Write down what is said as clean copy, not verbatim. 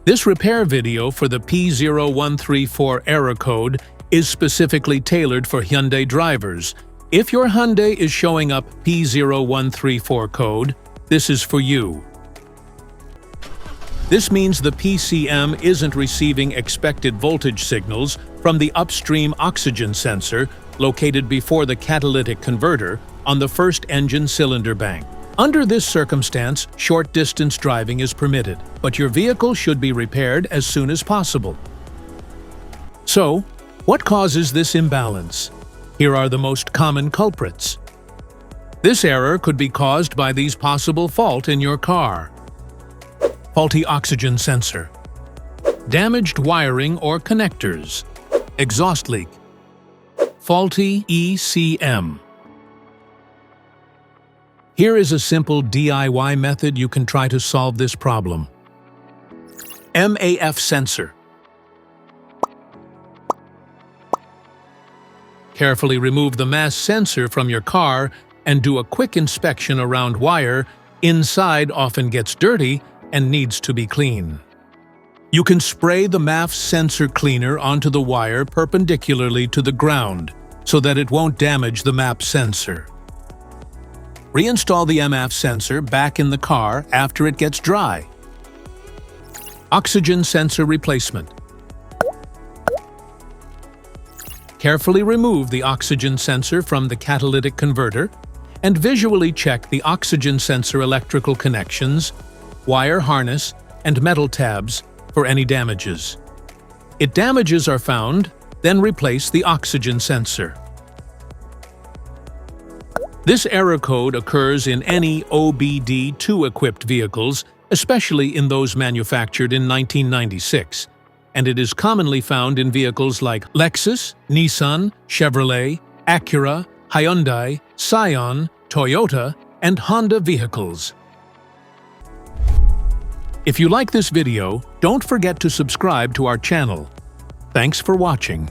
This repair video for the P0134 error code is specifically tailored for Hyundai drivers. If your Hyundai is showing up P0134 code, this is for you. This means the PCM isn't receiving expected voltage signals from the upstream oxygen sensor located before the catalytic converter on the first engine cylinder bank. Under this circumstance, short-distance driving is permitted, but your vehicle should be repaired as soon as possible. So, what causes this imbalance? Here are the most common culprits. This error could be caused by these possible faults in your car. Faulty oxygen sensor, damaged wiring or connectors, exhaust leak, faulty ECM. Here is a simple DIY method you can try to solve this problem. MAF Sensor. Carefully remove the MAF sensor from your car and do a quick inspection around wire. Inside often gets dirty and needs to be clean. You can spray the MAF sensor cleaner onto the wire perpendicularly to the ground so that it won't damage the MAF sensor. Reinstall the MAF sensor back in the car after it gets dry. Oxygen sensor replacement. Carefully remove the oxygen sensor from the catalytic converter and visually check the oxygen sensor electrical connections, wire harness, and metal tabs for any damages. If damages are found, then replace the oxygen sensor. This error code occurs in any OBD2-equipped vehicles, especially in those manufactured in 1996, and it is commonly found in vehicles like Lexus, Nissan, Chevrolet, Acura, Hyundai, Scion, Toyota, and Honda vehicles. If you like this video, don't forget to subscribe to our channel. Thanks for watching.